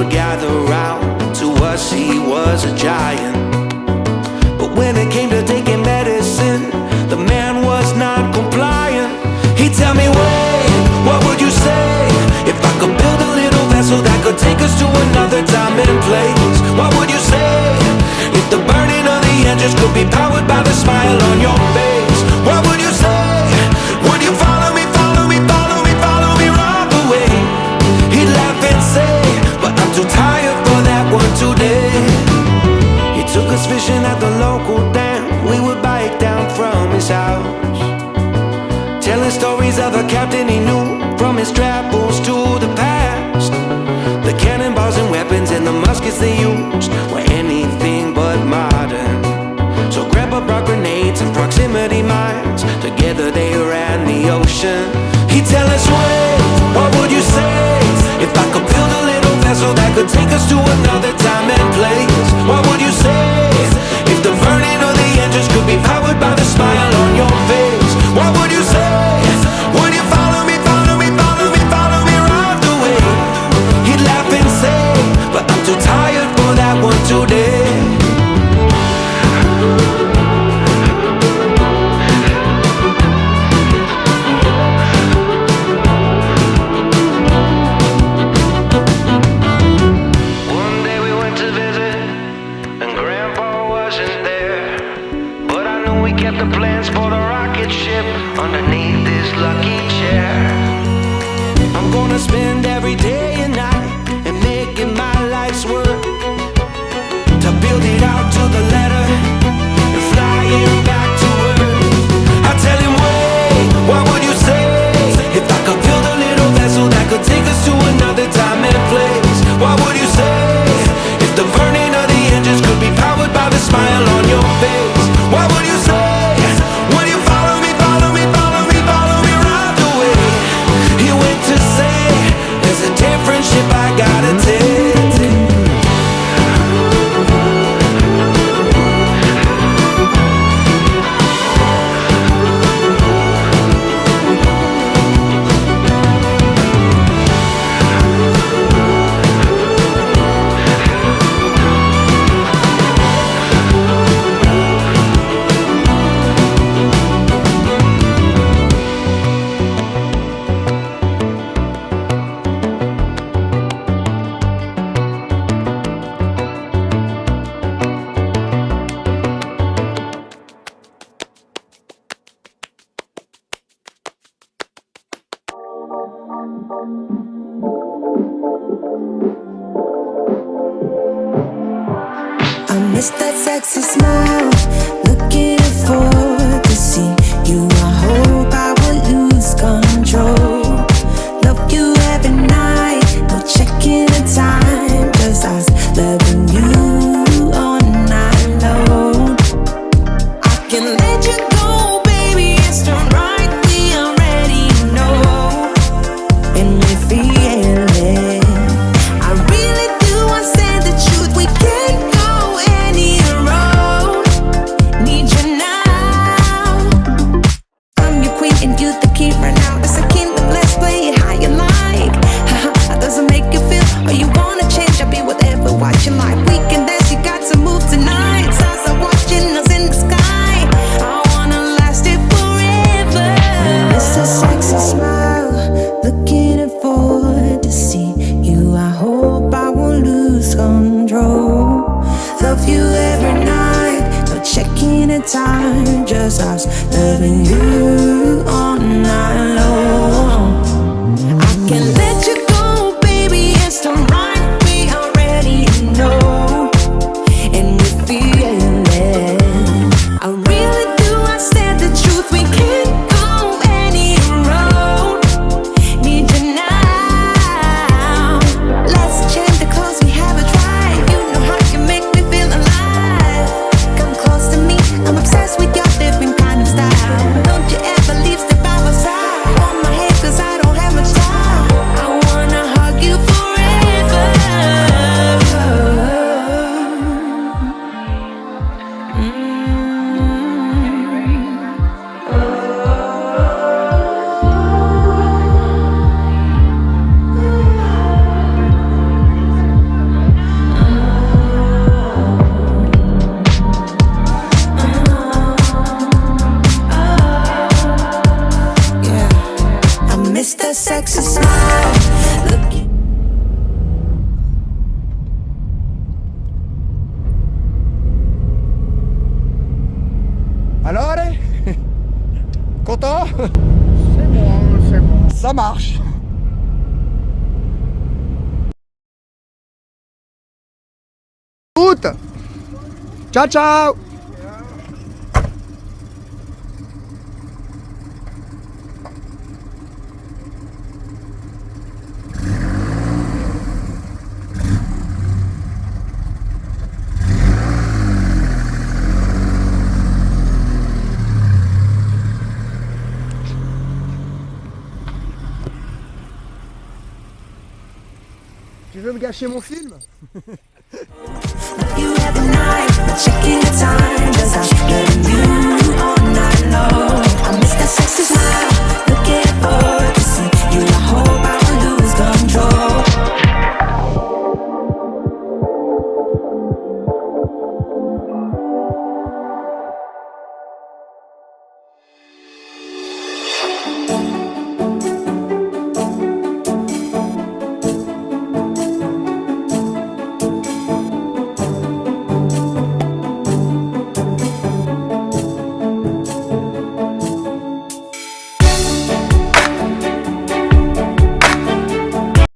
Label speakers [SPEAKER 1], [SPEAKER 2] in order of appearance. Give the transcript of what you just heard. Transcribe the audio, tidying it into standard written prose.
[SPEAKER 1] would gather round. To us he was a giant, but when it came to taking medicine, the man was non-compliant. He'd tell me, wait, what would you say if I could build a little vessel that could take us to another time and place? What would you say if the burning of the engines could be powered by the smile on your face? What would you say? Would you follow me, follow me, follow me, follow me right away? He'd laugh and say, but I'm too tired for that one today. He took us fishing at the local dam. We would bike down from his house, telling stories of a captain he knew, from his travels to the past. The cannonballs and weapons and the muskets they used were anything but modern. So Grandpa brought grenades and proximity mines. Together they ran the ocean. He'd tell us, wait, what would you say if I could build a little vessel that could take us to another time and place? What would you say if the burning of the engines could be powered by the smile on your face? What would you say? Would you follow me, follow me, follow me, follow me right away? He'd laugh and say, but I'm too tired for that one today. One day we went to visit and Grandpa wasn't there, but I knew we kept the plans for the rocket ship underneath this lucky chair. I'm gonna spend every day and night and make it my life's work to build it out to the letter and fly it back to Earth. I tell him, wait, what would you say if I could build a little vessel that could take us to another time and place? What would you say if the burning of the engines could be powered by the smile on your face? What would you say? Would you follow me, follow me, follow me, follow me right away? He went to say, there's a different ship I gotta take.
[SPEAKER 2] I miss that sexy smile, looking forward to see you. I hope I will lose control. Love you every night, no checking the time, just us loving you all night long. I can let you go, baby, it's the right we already know, and we feel it. I really do, I said the truth, we can't go any road. Need you now. I'm your queen and you the king right now. It's a kingdom, let's play it how you like. Haha, doesn't make you feel, or you wanna change, I'll be whatever, what you like. We can dance, you got to move tonight. Stars are watching us in the sky. I wanna last it forever. It's a sexy smile, looking forward to see you. I hope I won't lose control. Love you every night, no checking the time, just us loving you all night long. I can let you go, baby, it's the right we already know, and we feel it. I really do, I said the truth, we can't go any road. Need you now. Let's change the clothes, we have a drive. You know how you make me feel alive. Come close to me, I'm obsessed with your different kind of style. Don't you ever leave, step by my side. On my head, cause I don't have much time. I
[SPEAKER 3] Ça marche. Route. Ciao, ciao. Tu veux me gâcher mon film?
[SPEAKER 2] You every night, checking your time, 'cause I'm letting you